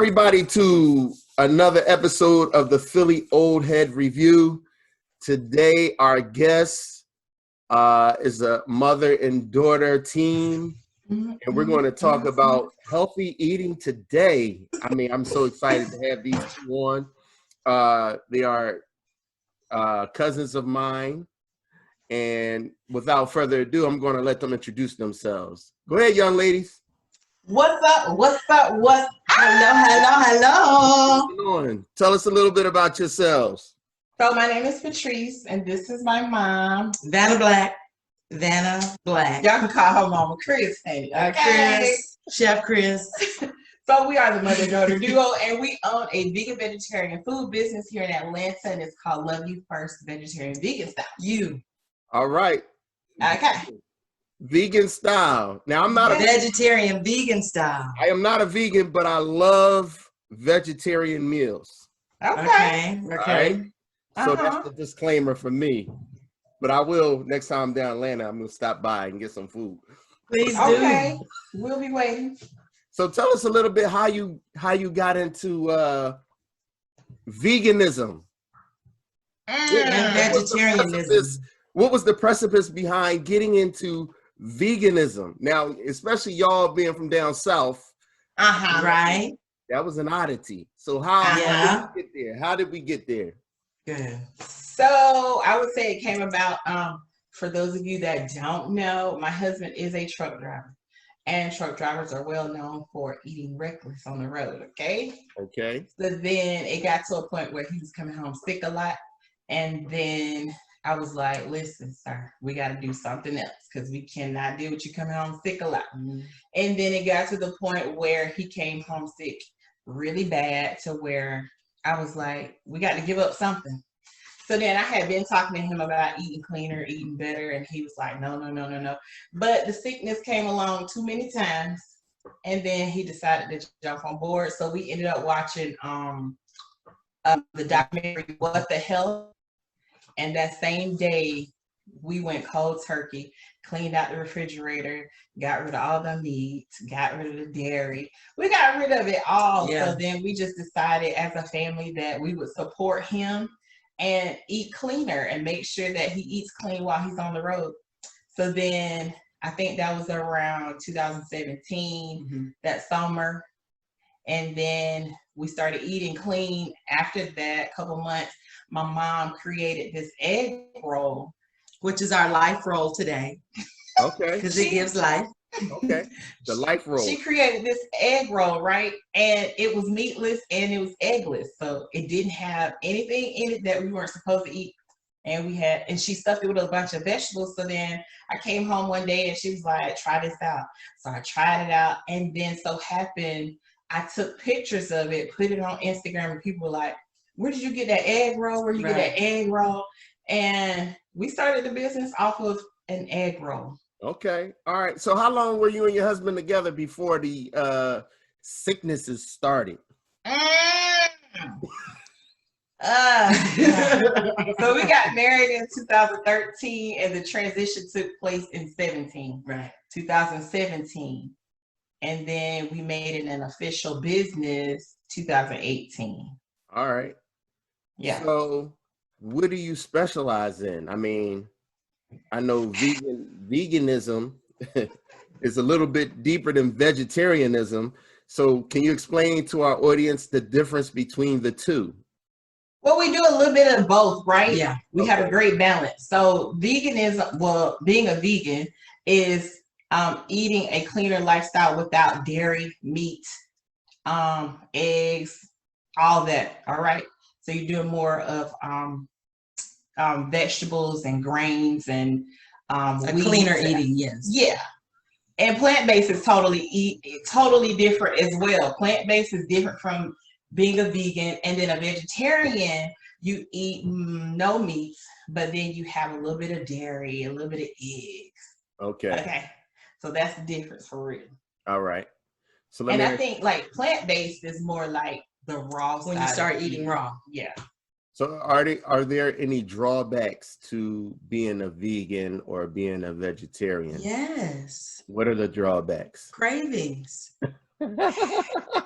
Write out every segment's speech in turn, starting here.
everybody to another episode of the Philly Old Head Review. Today, our guest is a mother and daughter team, and we're going to talk about healthy eating today. I mean, I'm so excited to have these two on. They are cousins of mine, and without further ado, I'm going to let them introduce themselves. Go ahead, young ladies. What's up? What's up? Hello. What's going on? Tell us a little bit about yourselves. So my name is Patrice, and this is my mom, Vannah. Y'all can call her Mama Chris. Hey, okay. Chris, Chef Chris. So we are the mother-daughter duo, and we own a vegan vegetarian food business here in Atlanta, and it's called Love You First Vegetarian Vegan Style. All right. Okay. Vegan style. Now, I'm not a Vegetarian vegan style. I am not a vegan, but I love vegetarian meals. Okay. All right? So that's the disclaimer for me. But I will, next time I'm down in Atlanta, I'm going to stop by and get some food. Please do. Okay. We'll be waiting. So tell us a little bit how you got into veganism. And vegetarianism. What was the precipice behind getting into veganism? Now, especially y'all being from down south. Right. That was an oddity. So how did we get there? How did we get there? Good. So I would say it came about, for those of you that don't know, my husband is a truck driver. And truck drivers are well known for eating reckless on the road, okay? Okay. So then it got to a point where he was coming home sick a lot. And then I was like, listen, sir, we got to do something else because we cannot deal with you coming home sick a lot. And then it got to the point where he came home sick really bad to where I was like, we got to give up something. So then I had been talking to him about eating cleaner, eating better, and he was like, no. But the sickness came along too many times, and then he decided to jump on board. So we ended up watching the documentary, What the Hell? And that same day, we went cold turkey, cleaned out the refrigerator, got rid of all the meat, got rid of the dairy. We got rid of it all. Yeah. So then we just decided as a family that we would support him and eat cleaner and make sure that he eats clean while he's on the road. So then I think that was around 2017, that summer. And then we started eating clean. After that, couple months, my mom created this egg roll, which is our life roll today. Okay. Because it gives life. Okay. The life roll. She created this egg roll, right? And it was meatless and it was eggless. So it didn't have anything in it that we weren't supposed to eat. And she stuffed it with a bunch of vegetables. So then I came home one day and she was like, try this out. So I tried it out. And then so happened, I took pictures of it, put it on Instagram, and people were like, where did you get that egg roll? Where did you get that egg roll? And we started the business off of an egg roll. Okay. All right. So how long were you and your husband together before the sicknesses started? So we got married in 2013 and the transition took place in 2017. And then we made it an official business 2018. All right. Yeah. So what do you specialize in? I mean, I know veganism is a little bit deeper than vegetarianism. So can you explain to our audience the difference between the two? Well, we do a little bit of both, right? Yeah. We have a great balance. So veganism, well, being a vegan is eating a cleaner lifestyle without dairy, meat, eggs, all that. All right. So you're doing more of vegetables and grains and cleaner eating, yes. Yeah. And plant-based is totally different as well. Plant-based is different from being a vegan, and then a vegetarian, you eat no meats, but then you have a little bit of dairy, a little bit of eggs. Okay. So that's the difference for real. All right. So I think like plant-based is more like the raw when you start eating raw. Yeah. So are there any drawbacks to being a vegan or being a vegetarian? Yes. What are the drawbacks? Cravings. They are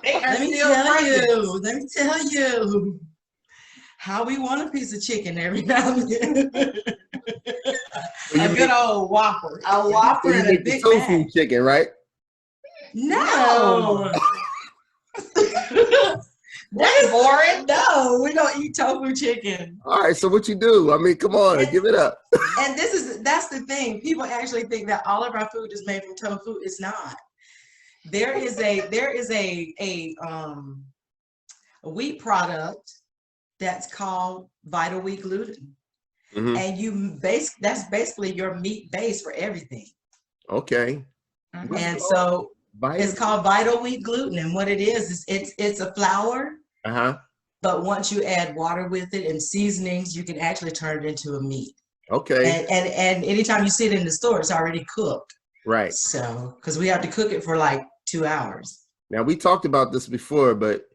Let me still tell present. you. Let me tell you how we want a piece of chicken every now and then. So you A make, good old Whopper. A so Whopper you and a make the Big tofu Mac. chicken, right? No. That's boring. No, we don't eat tofu chicken. All right, so what you do? I mean, come on, And- give it up. And that's the thing. People actually think that all of our food is made from tofu. It's not. There is a wheat product that's called Vital Wheat gluten. Mhm. And that's basically your meat base for everything. Okay. Mhm. And so Vitamin. it's called Vital Wheat gluten. And what it is it's a flour, Uh-huh. but once you add water with it and seasonings, you can actually turn it into a meat. Okay. And anytime you see it in the store, it's already cooked. Right. So, because we have to cook it for like 2 hours. Now we talked about this before, but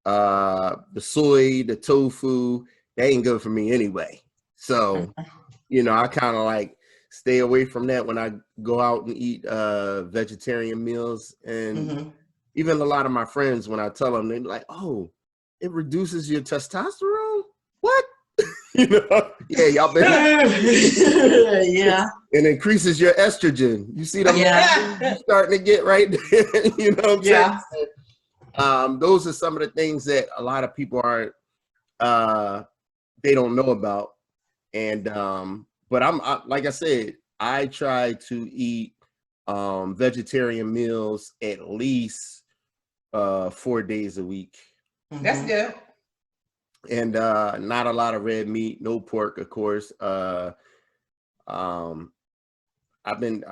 the soy, the tofu, they ain't good for me anyway. So, I kind of like stay away from that when I go out and eat vegetarian meals. And Mm-hmm. even a lot of my friends, when I tell them, they're like, "Oh, it reduces your testosterone? What?" Yeah, y'all been Yeah. and increases your estrogen. You see them Yeah. you're starting to get right there. You know what I'm Yeah. saying? Those are some of the things that a lot of people aren't they don't know about. And but like I said, I try to eat vegetarian meals at least 4 days a week. That's good. And not a lot of red meat, no pork, of course. I've been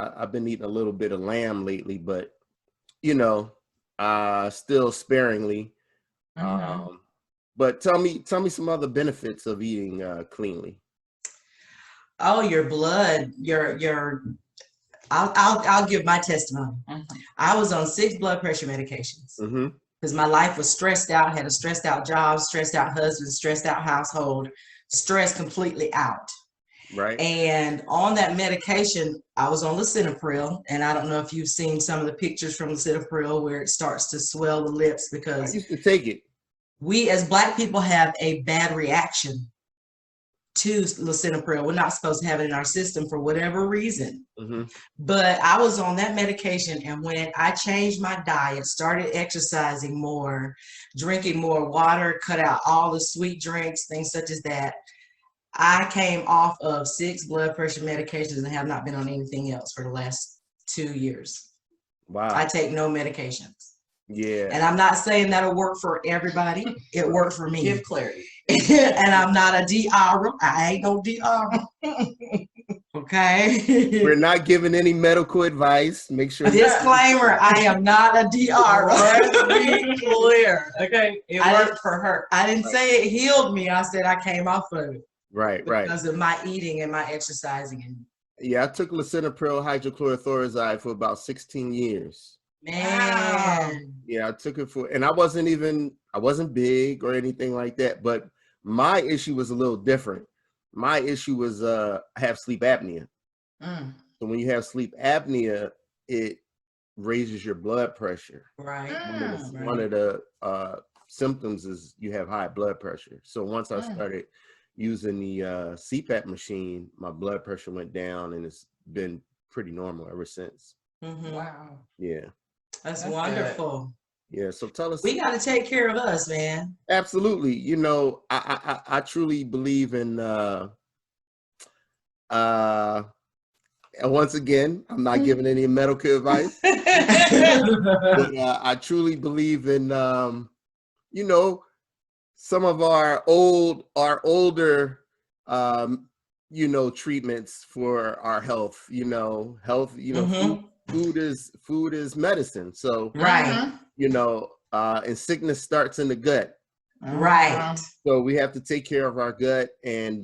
eating a little bit of lamb lately, but still sparingly. Mhm. But tell me some other benefits of eating cleanly. Oh, your blood, I'll give my testimony. Mhm. I was on 6 blood pressure medications Mm-hmm. because my life was stressed out, had a stressed out job, stressed out husband, stressed out household, stressed completely out. Right. And on that medication, I was on lisinopril, and I don't know if you've seen some of the pictures from lisinopril where it starts to swell the lips I because used to take it. we as Black people have a bad reaction to lisinopril. We're not supposed to have it in our system for whatever reason. Mm-hmm. But I was on that medication, and when I changed my diet, started exercising more, drinking more water, cut out all the sweet drinks, things such as that, I came off of 6 blood pressure medications and have not been on anything else for the last 2 years. Wow. I take no medications. Yeah. And I'm not saying that'll work for everybody. It worked for me. Give clarity. And I'm not a DR. I ain't no DR. Okay. We're not giving any medical advice. Make sure. Disclaimer, I am not a DR. Let's be clear. Okay. It I worked for her. I didn't say it healed me. I said I came off of it Right. because of my eating and my exercising. And Yeah, I took lisinopril hydrochlorothiazide for about 16 years. man. Yeah, I took it and I wasn't big or anything like that, but my issue was a little different. My issue was I have sleep apnea. Mm. So when you have sleep apnea, it raises your blood pressure. Right. One of the symptoms is you have high blood pressure. So once I started using the CPAP machine, my blood pressure went down, and it's been pretty normal ever since. Mm-hmm. Wow. Yeah. That's That's wonderful. Yeah. So tell us. We got to take care of us, man. Absolutely. I truly believe in and once again, I'm not giving any medical advice, but I truly believe in some of our older treatments for our health. Mhm. Food is medicine. So Right. and sickness starts in the gut. Right. So we have to take care of our gut and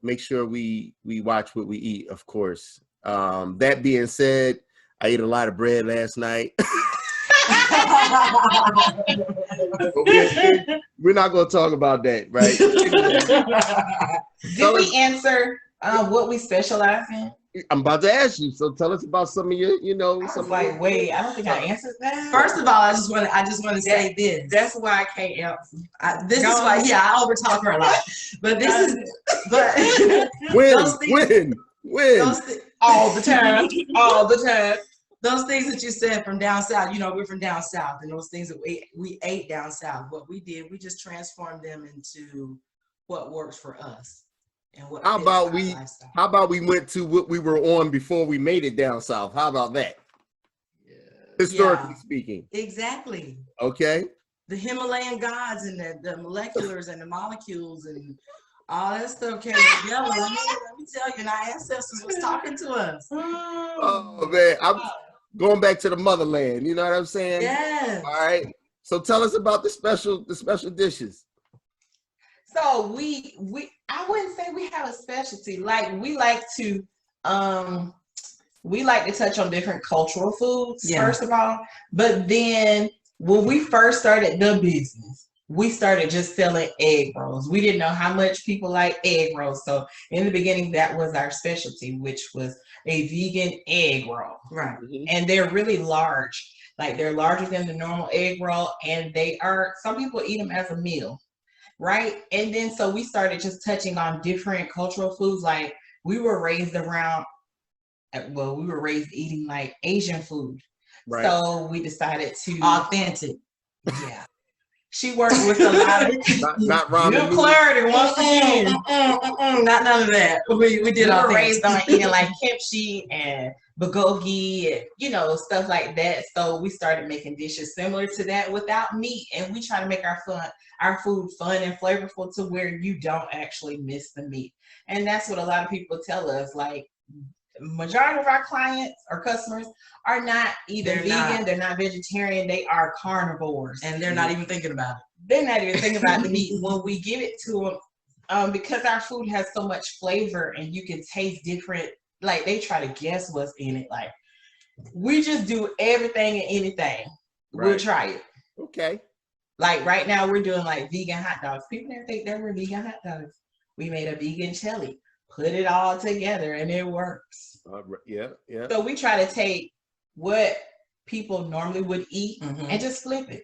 make sure we watch what we eat, of course. That being said, I ate a lot of bread last night. But we're not going to talk about that, right? Did we answer what we specialize in? I'm about to ask you. So tell us about some of your, I was some like, wait, I don't think I answered that. First of all, I just want to say this. That's why I can't answer. This is why, I overtalk her a lot. But this is, but when? All the time, all the time. Those things that you said from down south, we're from down south, and those things that we ate down south, what we did, we just transformed them into what works for us. And what How about we went to what we were on before we made it down south? How about that? Yeah. Historically speaking. Exactly. Okay. The Himalayan gods and the moleculars and the molecules and all that stuff came together. Let me tell you, and our ancestors was talking to us. Oh man, I'm going back to the motherland. You know what I'm saying? Yes. All right. So tell us about the special dishes. So I wouldn't say we have a specialty. Like we like to touch on different cultural foods, first of all. But then when we first started the business, we started just selling egg rolls. We didn't know how much people like egg rolls. So in the beginning, that was our specialty, which was a vegan egg roll. Right. And they're really large. Like they're larger than the normal egg roll. And some people eat them as a meal. Right. And then so we started just touching on different cultural foods. Like we were raised eating like Asian food. Right. So we decided to authentic. Yeah. She worked with a lot of not ramen. Clarity once again. Not none of that. We were raised on eating like kimchi and bulgogi and stuff like that. So we started making dishes similar to that without meat, and we try to make our food fun and flavorful to where you don't actually miss the meat. And that's what a lot of people tell us. Like majority of our clients or customers are not either vegan, they're not vegetarian, they are carnivores, and they're not even thinking about it. They're not even thinking about the meat when we give it to them, because our food has so much flavor and you can taste different. Like they try to guess what's in it. Like we just do everything and anything. Right. We'll try it. Okay. Like right now we're doing like vegan hot dogs. People never think they were vegan hot dogs. We made a vegan chili. Put it all together and it works. Yeah. So we try to take what people normally would eat and just flip it.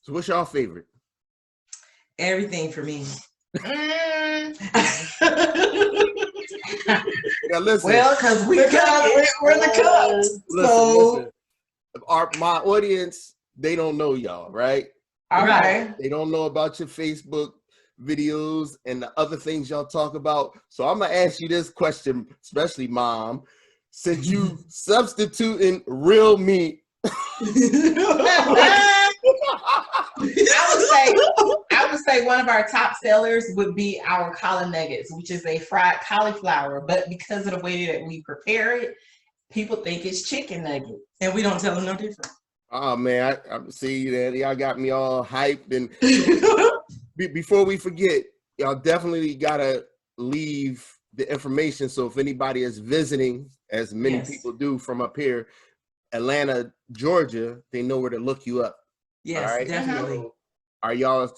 So what's your favorite? Everything for me. Now listen. Well, because we're the cooks. Listen. My audience, they don't know y'all, right? All right. They don't know about your Facebook videos and the other things y'all talk about. So I'm gonna ask you this question, especially Mom, since you substituting real meat. I would say one of our top sellers would be our collar nuggets, which is a fried cauliflower. But because of the way that we prepare it, people think it's chicken nuggets, and we don't tell them no different. Oh man, I see that y'all got me all hyped. And before we forget, y'all definitely gotta leave the information. So if anybody is visiting, as many people do from up here, Atlanta, Georgia, they know where to look you up. Yes, right? Definitely. So are y'all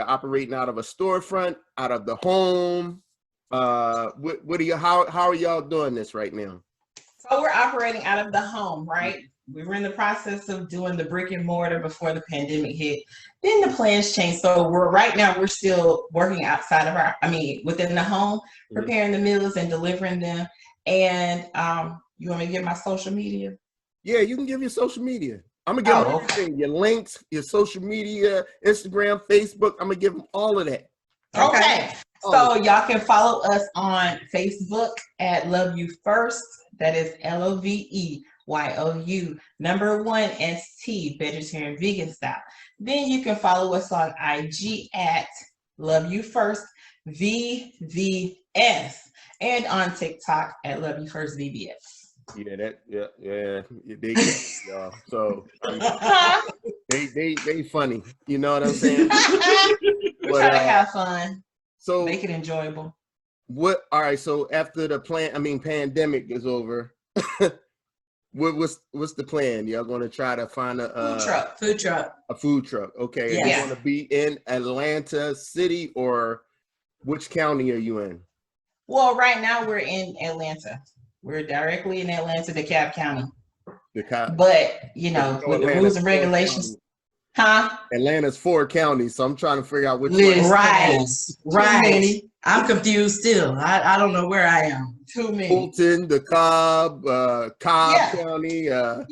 operating out of a storefront, out of the home? How are y'all doing this right now? So we're operating out of the home, right? We were in the process of doing the brick and mortar before the pandemic hit. Then the plans changed. So right now we're still working outside of within the home, preparing the meals and delivering them. And you want me to give my social media? Yeah, you can give your social media. I'm gonna give them everything. Your links, your social media, Instagram, Facebook. I'm gonna give them all of that. Okay. So y'all can follow us on Facebook at Love You First. That is LOVEYOU #1ST Vegetarian Vegan Style. Then you can follow us on IG at Love You First VVS and on TikTok at Love You First VBS. Yeah. They y'all. So they funny. You know what I'm saying? We try to have fun. So make it enjoyable. All right. So after the pandemic is over, what's the plan? Y'all going to try to find a food truck. A food truck. Okay. Yeah. You want to be in Atlanta City, or which county are you in? Well, right now we're in Atlanta. We're directly in Atlanta, DeKalb County. But you know, with the rules and regulations, huh? Atlanta's 4 counties, so I'm trying to figure out which Listen, Right. right. I'm confused still. I don't know where I am. Too many. Fulton, Cobb County, Yeah.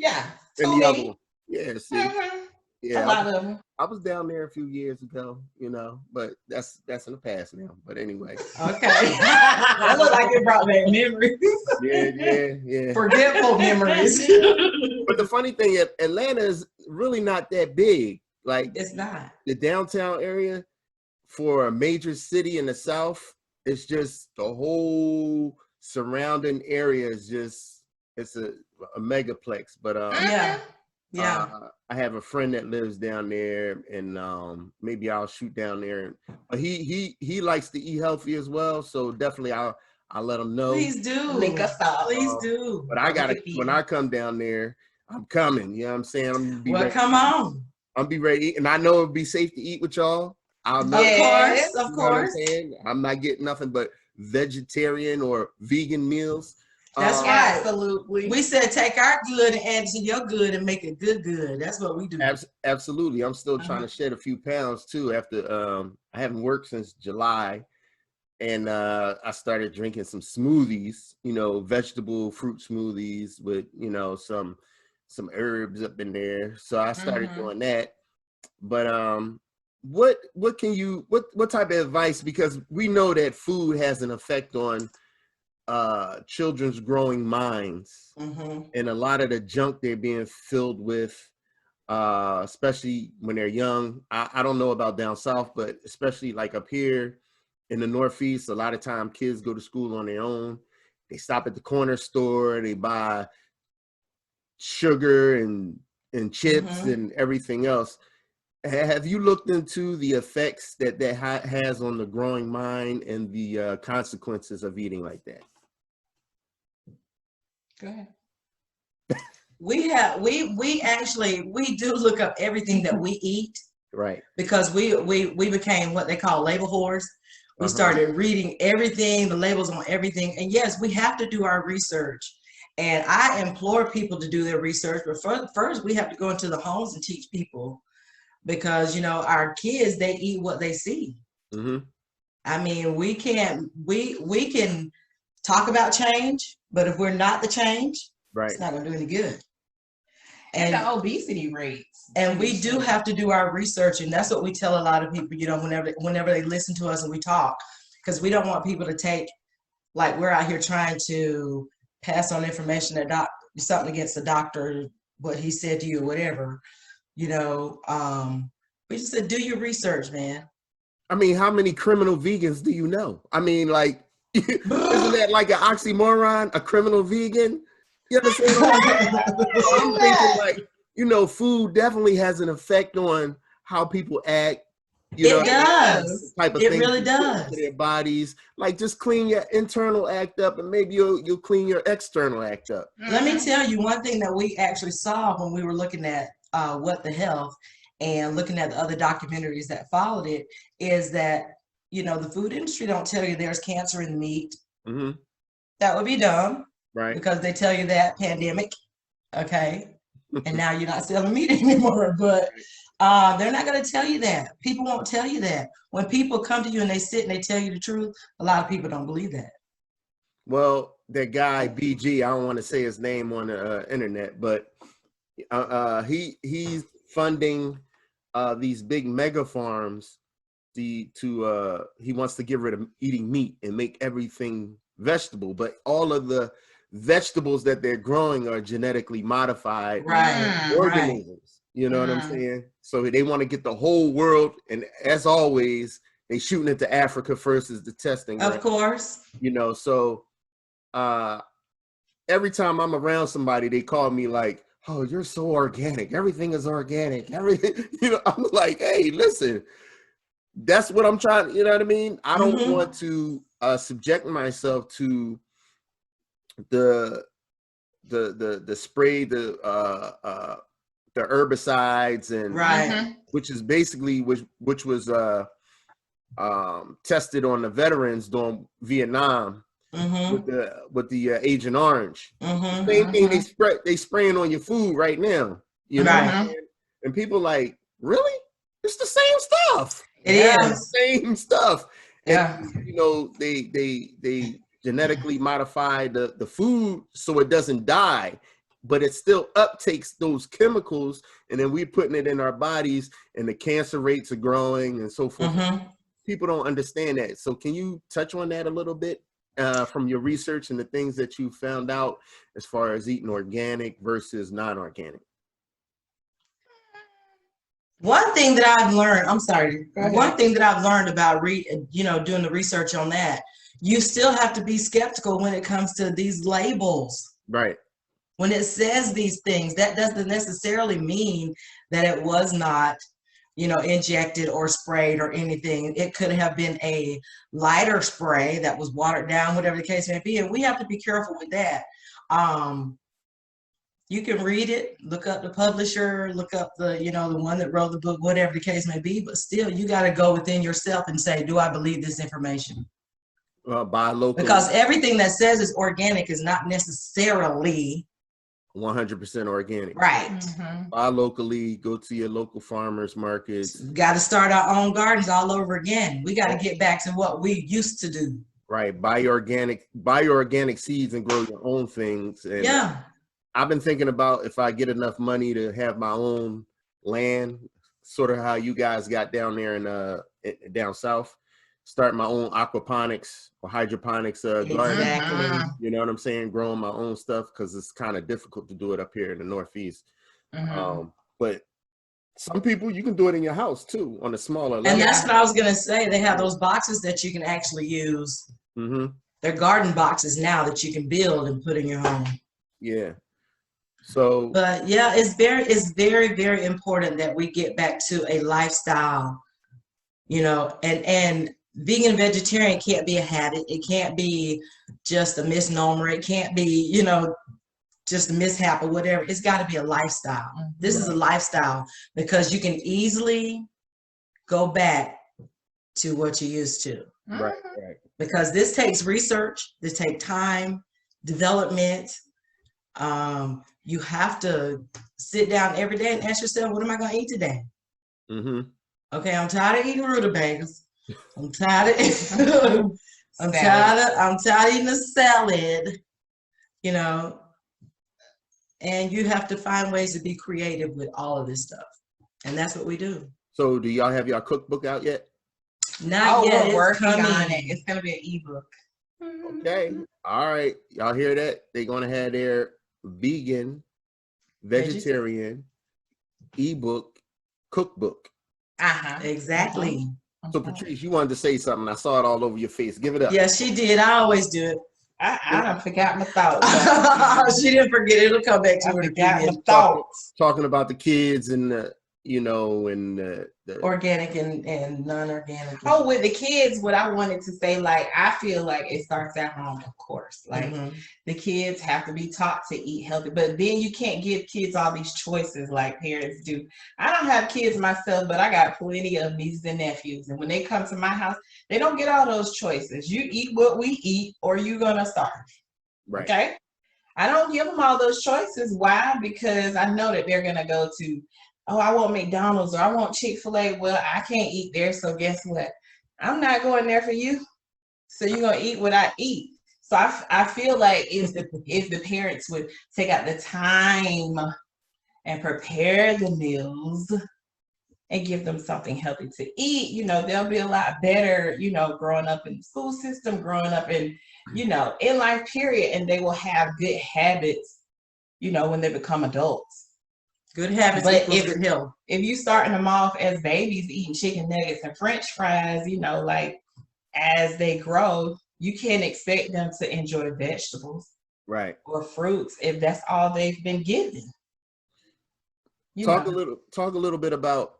and Too the other many. one. Yeah, see. Mhm. Yeah, A lot of them. I was down there a few years ago, you know, but that's in the past now. But anyway. Okay. That looked like it brought back memories. Yeah. Forgetful memories. But the funny thing is, Atlanta is really not that big. Like, It's not. the downtown area for a major city in the South, it's just the whole surrounding area is just, it's a megaplex. But Yeah. I have a friend that lives down there, and maybe I'll shoot down there. But he likes to eat healthy as well, so definitely I'll let him know. Please do. Link us up. Please do. But I gotta, when I come down there, I'm coming. You know what I'm saying? I'm gonna be ready. Come on. I'm be ready to eat, and I know it'll be safe to eat with y'all. I'll know. Yes. Of You know what I'm course. saying? I'm not getting nothing but vegetarian or vegan meals. That's right. Absolutely. We said take our good and add to your good and make it good. That's what we do. Absolutely. I'm still trying to shed a few pounds too after I haven't worked since July, and I started drinking some smoothies, you know, vegetable fruit smoothies with, you know, some herbs up in there. So I started doing that. But what type of advice, because we know that food has an effect on children's growing minds, and a lot of the junk they're being filled with, especially when they're young. I don't know about down south, but especially like up here in the Northeast, a lot of time kids go to school on their own. They stop at the corner store, they buy sugar and chips and everything else. Have you looked into the effects that has on the growing mind and the consequences of eating like that? Go ahead. We do look up everything that we eat, Right. because we became what they call label whores. We started reading everything, the labels on everything. And yes, we have to do our research. And I implore people to do their research, but first we have to go into the homes and teach people, because, you know, our kids, they eat what they see. I mean, we can talk about change, but if we're not the change, it's not going to do any good. And the obesity rates. And we do have to do our research, and that's what we tell a lot of people, you know, whenever they listen to us and we talk, because we don't want people to take, like, we're out here trying to pass on information that something against the doctor, what he said to you or whatever, you know. We just said, do your research, man. I mean, how many criminal vegans do you know? I mean, like, isn't that like an oxymoron, a criminal vegan? You understand? I'm thinking, like, you know, food definitely has an effect on how people act. You know, it does. Type of it things really does. to their bodies. Like, just clean your internal act up, and maybe you'll clean your external act up. Let me tell you one thing that we actually saw when we were looking at What the Health and looking at the other documentaries that followed it, is that, you know, the food industry don't tell you there's cancer in meat. That would be dumb. Right. Because they tell you that pandemic, okay, and now you're not selling meat anymore. But they're not going to tell you that. People won't tell you that. When people come to you and they sit and they tell you the truth, a lot of people don't believe that. Well, that guy BG, I don't want to say his name on the internet, but he's funding these big mega farms. He wants to get rid of eating meat and make everything vegetable, but all of the vegetables that they're growing are genetically modified organisms. You know what I'm saying? So they want to get the whole world, and as always, they shooting into Africa first as the testing. Of course. You know, so every time I'm around somebody, they call me like, "Oh, you're so organic. Everything is organic. Everything." You know, I'm like, "Hey, listen, that's what I'm trying." You know what I mean? I don't want to subject myself to the spray, the herbicides, and which is basically which was tested on the veterans during Vietnam. with the Agent Orange. Same thing they spraying on your food right now. You know, what I'm saying? And people like, really? It's the same stuff. It is the same stuff. Yeah. And, you know, they genetically modify the food so it doesn't die, but it still uptakes those chemicals, and then we're putting it in our bodies, and the cancer rates are growing and so forth. People don't understand that. So can you touch on that a little bit from your research and the things that you found out as far as eating organic versus non-organic? One thing that I've learned, one thing that I've learned about doing the research on that, you still have to be skeptical when it comes to these labels. Right. When it says these things, that doesn't necessarily mean that it was not, injected or sprayed or anything. It could have been a lighter spray that was watered down, whatever the case may be. And we have to be careful with that. You can read it, look up the publisher, look up the one that wrote the book, whatever the case may be, but still you got to go within yourself and say, do I believe this information? Buy locally. Because everything that says is organic is not necessarily 100% organic. Right. Buy locally, go to your local farmers markets. We got to start our own gardens all over again. We got to get back to what we used to do. Right. Buy your organic seeds and grow your own things. And yeah. I've been thinking about if I get enough money to have my own land, sort of how you guys got down there in down south, start my own aquaponics or hydroponics garden. Exactly. You know what I'm saying? Growing my own stuff, because it's kind of difficult to do it up here in the Northeast. But some people, you can do it in your house too, on a smaller level. And that's what I was going to say. They have those boxes that you can actually use. They're garden boxes now that you can build and put in your home. Yeah. So, but yeah, it's very, very important that we get back to a lifestyle, and vegan and vegetarian can't be a habit. It can't be just a misnomer. It can't be, just a mishap or whatever. It's got to be a lifestyle. This is a lifestyle, because you can easily go back to what you used to. Right. Because this takes research, this takes time, development. You have to sit down every day and ask yourself, what am I going to eat today? Okay, I'm tired of eating rutabagas. I'm tired of I'm tired of eating a salad, and you have to find ways to be creative with all of this stuff. And that's what we do. So do y'all have your cookbook out yet? Not yet. We're working on it. It's going to be an ebook. Okay. All right. Y'all hear that? They're going to have their vegan, vegetarian ebook cookbook. Exactly. So Patrice, you wanted to say something. I saw it all over your face. Give it up. Yeah, she did. I always do it. I don't forgot my thoughts. She didn't forget it. It'll come back to her. Forgot my thoughts. Talking about the kids and the organic and non-organic. Oh, with the kids, what I wanted to say, I feel like it starts at home, of course. The kids have to be taught to eat healthy, but then you can't give kids all these choices like parents do. I don't have kids myself, but I got plenty of nieces and nephews, and when they come to my house, they don't get all those choices. You eat what we eat, or you're gonna starve. Right. Okay. I don't give them all those choices. Why? Because I know that they're gonna go to, oh, I want McDonald's or I want Chick-fil-A. Well, I can't eat there, so guess what? I'm not going there for you. So you're gonna eat what I eat. So I feel like if the parents would take out the time and prepare the meals and give them something healthy to eat, they'll be a lot better, growing up in the school system, growing up in, in life period, and they will have good habits, when they become adults. Good habits, but if you starting them off as babies eating chicken nuggets and French fries, as they grow, you can't expect them to enjoy vegetables, right, or fruits if that's all they've been given. Talk a little bit about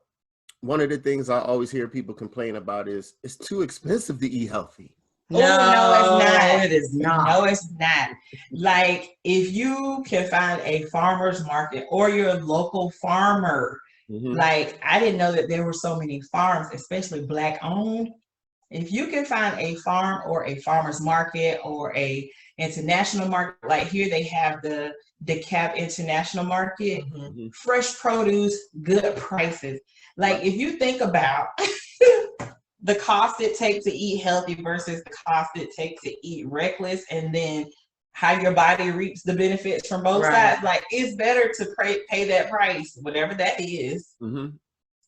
one of the things I always hear people complain about is it's too expensive to eat healthy. No, it's not. It is not. No, it's not. If you can find a farmer's market or your local farmer, I didn't know that there were so many farms, especially Black owned, If you can find a farm or a farmer's market or a international market, like here they have the DeKalb International Market, Mhm. fresh produce, good prices. Like if you think about the cost it takes to eat healthy versus the cost it takes to eat reckless, and then how your body reaps the benefits from both sides, like it's better to pay that price, whatever that is. Mm-hmm.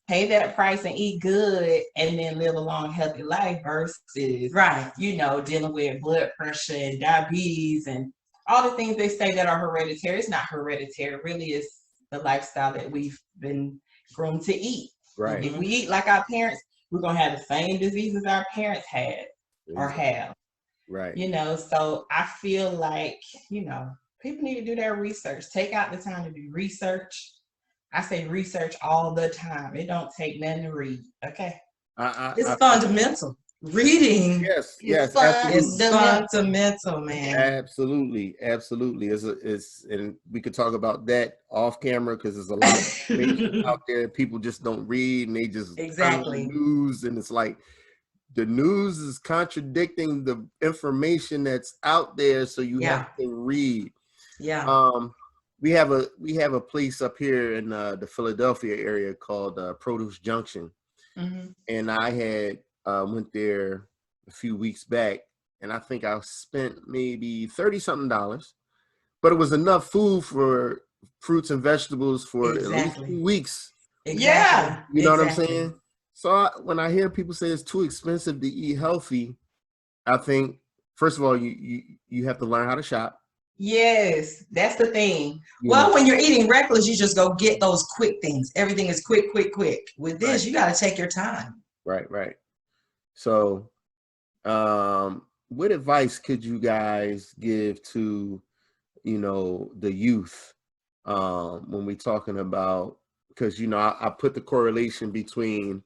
Pay that price and eat good and then live a long, healthy life versus, you know, dealing with blood pressure and diabetes and all the things they say that are hereditary. It's not hereditary. It really is the lifestyle that we've been groomed to eat. Right. If we eat like our parents, we're going to have the same diseases our parents had or have. Right. You know, so I feel like, you know, people need to do their research. Take out the time to do research. I say research all the time. It don't take nothing to read. Okay. It's fundamental. Reading. Yes. It's fundamental, man. Absolutely. And we could talk about that off camera because there's a lot of information out there. People just don't read and they just turn on the news, and it's like the news is contradicting the information that's out there. So you have to read. Yeah. We have a place up here in the Philadelphia area called Produce Junction, and I had went there a few weeks back, and I think I spent maybe $30-something, but it was enough food for fruits and vegetables for at least 2 weeks. Yeah, you know what I'm saying. So when I hear people say it's too expensive to eat healthy, I think first of all you have to learn how to shop. Yes, that's the thing. Well, when you're eating reckless, you just go get those quick things. Everything is quick. With this, you got to take your time. Right. So, what advice could you guys give to, you know, the youth when we're talking about, because, you know, I put the correlation between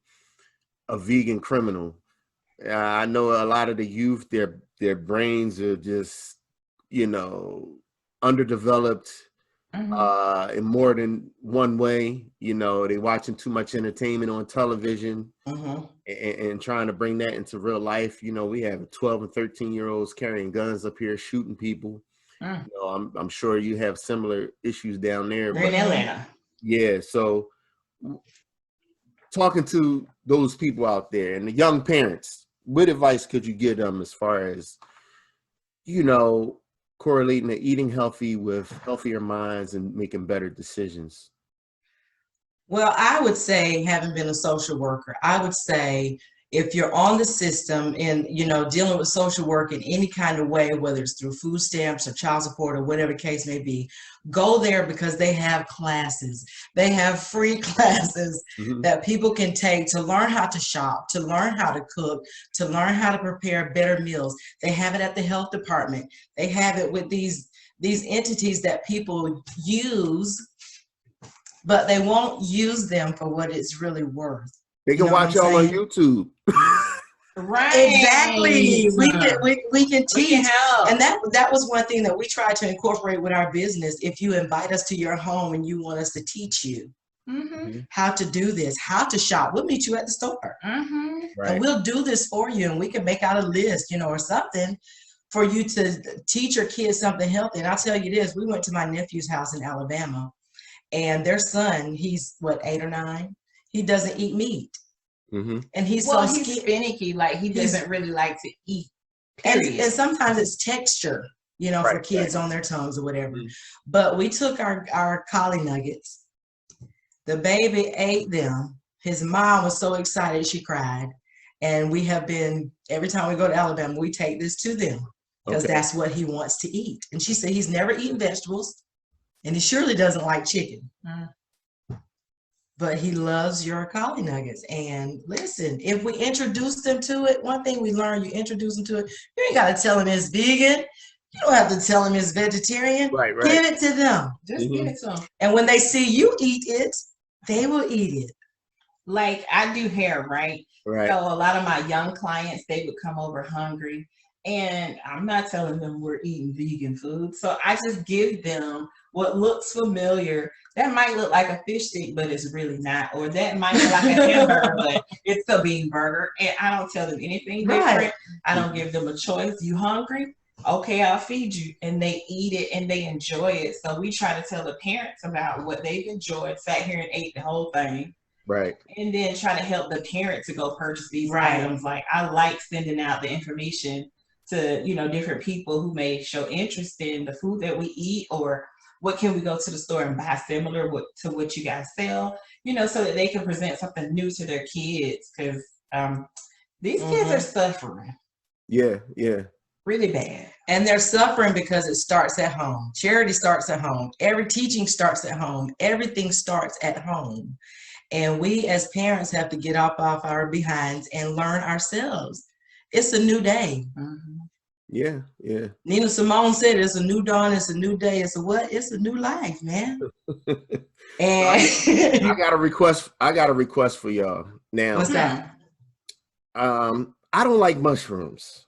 a vegan criminal. I know a lot of the youth, their brains are just, you know, underdeveloped in more than one way. You know, they watching too much entertainment on television and trying to bring that into real life. You know, we have 12 and 13-year-olds carrying guns up here shooting people. You know, I'm sure you have similar issues down there. In Atlanta. Yeah, so talking to those people out there and the young parents, what advice could you give them as far as, you know, correlating the eating healthy with healthier minds and making better decisions? Well, I would say, having been a social worker, I would say if you're on the system and, you know, dealing with social work in any kind of way, whether it's through food stamps or child support or whatever the case may be, go there because they have classes. They have free classes that people can take to learn how to shop, to learn how to cook, to learn how to prepare better meals. They have it at the health department. They have it with these entities that people use, but they won't use them for what it's really worth. They can watch y'all on YouTube. Right. Exactly. We can teach. And that was one thing that we tried to incorporate with our business. If you invite us to your home and you want us to teach you how to do this, how to shop, we'll meet you at the store. And we'll do this for you, and we can make out a list, you know, or something for you to teach your kids something healthy. And I'll tell you this, we went to my nephew's house in Alabama, and their son, he's what, 8 or 9? He doesn't eat meat. And he's he's finicky, like he doesn't really like to eat. And sometimes it's texture, you know, for kids on their tongues or whatever. But we took our collie nuggets. The baby ate them. His mom was so excited she cried. And we have been, every time we go to Alabama, we take this to them because that's what he wants to eat. And she said he's never eaten vegetables, and he surely doesn't like chicken. But he loves your collie nuggets. And listen, if we introduce them to it, one thing we learned, you introduce them to it, you ain't got to tell them it's vegan. You don't have to tell them it's vegetarian. Give it to them. Just give it to them. And when they see you eat it, they will eat it. Like I do hair, right? So a lot of my young clients, they would come over hungry. And I'm not telling them we're eating vegan food. So I just give them what looks familiar that might look like a fish stick, but it's really not. Or that might look like a hamburger, but it's a bean burger. And I don't tell them anything different. I don't give them a choice. You hungry? Okay, I'll feed you. And they eat it and they enjoy it. So we try to tell the parents about what they've enjoyed, sat here and ate the whole thing. Right. And then try to help the parent to go purchase these items. Like, I like sending out the information to, you know, different people who may show interest in the food that we eat, or what can we go to the store and buy similar to what you guys sell, you know, so that they can present something new to their kids. Because these kids are suffering. Yeah. Really bad. And they're suffering because it starts at home. Charity starts at home. Every teaching starts at home. Everything starts at home. And we as parents have to get off our behinds and learn ourselves. It's a new day. Mm-hmm. Yeah. Nina Simone said it's a new dawn, it's a new day, it's a what? It's a new life, man. And I got a request for y'all now. What's that? I don't like mushrooms.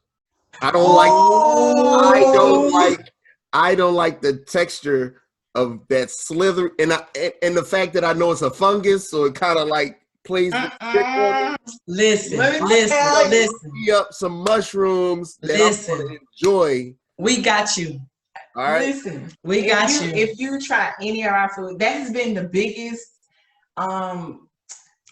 I don't like the texture of that slither, and the fact that I know it's a fungus, so it kind of like plays the trick on me. Listen. Me up some mushrooms that I'm gonna enjoy. We got you. All right. Listen, we got you. If you try any of our food, that has been the biggest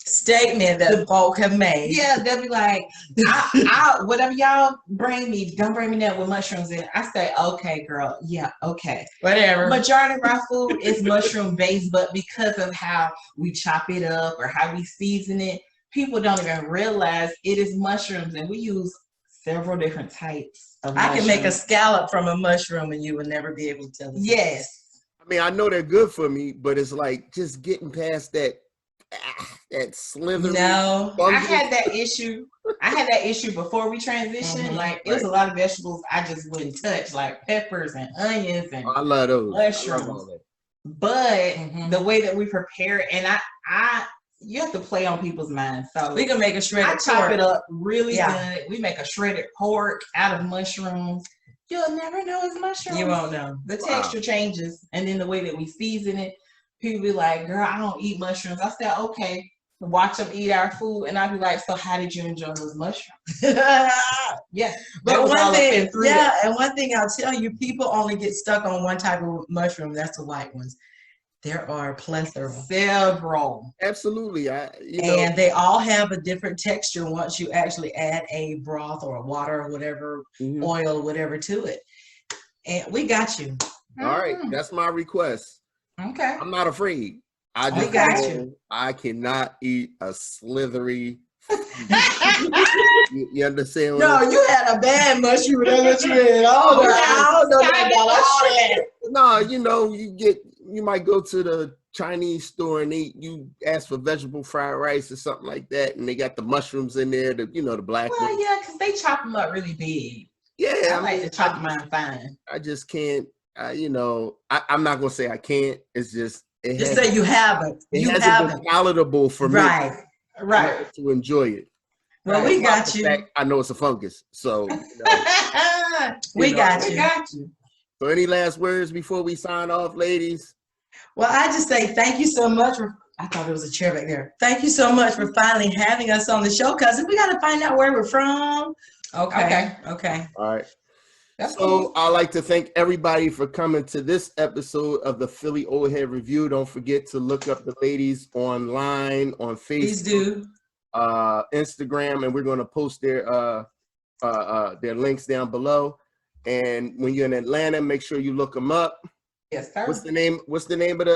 statement that folk have made. Yeah, they'll be like, I whatever y'all bring me, don't bring me that with mushrooms in. I say, okay, girl, yeah, okay, whatever. Majority of our food is mushroom based, but because of how we chop it up or how we season it, people don't even realize it is mushrooms, and we use several different types of mushrooms. I can make a scallop from a mushroom and you will never be able to tell the difference. Yes. I mean, I know they're good for me, but it's like just getting past that slithery. No, I had that issue. Before we transitioned. Mm-hmm. Like, it was a lot of vegetables I just wouldn't touch, like peppers and onions and I love those mushrooms. But the way that we prepare it, and I you have to play on people's minds. So we can make a shredded pork. Chop it up really good. We make a shredded pork out of mushrooms. You'll never know it's mushrooms. You won't know. The texture changes, and then the way that we season it. People be like, girl, I don't eat mushrooms. I said, okay, watch them eat our food. And I'd be like, so how did you enjoy those mushrooms? Yeah. But one thing I'll tell you, people only get stuck on one type of mushroom. That's the white ones. There are plethora. Several. Absolutely. And they all have a different texture once you actually add a broth or a water or whatever, oil or whatever to it. And we got you. All right. That's my request. Okay. I'm not afraid. I cannot eat a slithery. you understand? No, you had a bad mushroom. That's what you had. I don't know that. No, you know, you might go to the Chinese store and you ask for vegetable fried rice or something like that, and they got the mushrooms in there, the black ones. Well, yeah, because they chop them up really big. Yeah, I like to chop mine fine. I just can't. I'm not gonna say I can't. It's just say you haven't. It hasn't been palatable for me. Right. To enjoy it. Well, we got you. I know it's a fungus, so we got you. So, any last words before we sign off, ladies? Well, I just say thank you so much for. I thought it was a chair back there. Thank you so much for finally having us on the show, cousin. We got to find out where we're from. Okay. All right. So I'd like to thank everybody for coming to this episode of the Philly Old Head Review. Don't forget to look up the ladies online on Facebook, please do, Instagram, and we're going to post their links down below. And when you're in Atlanta, make sure you look them up. Yes, sir. What's the name of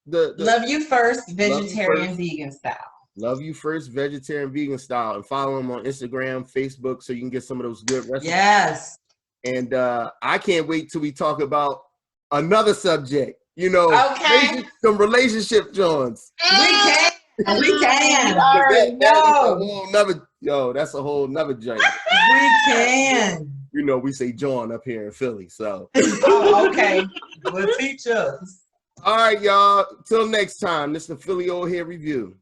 the Love You First Vegetarian Vegan Style. Love You First Vegetarian Vegan Style, and follow them on Instagram, Facebook, so you can get some of those good recipes. Yes. And I can't wait till we talk about another subject. Some relationship joints. We can. That's a whole nother joint. We can. We say John up here in Philly, so. Okay. Well, teach us. All right, y'all. Till next time. This is the Philly Old Head Review.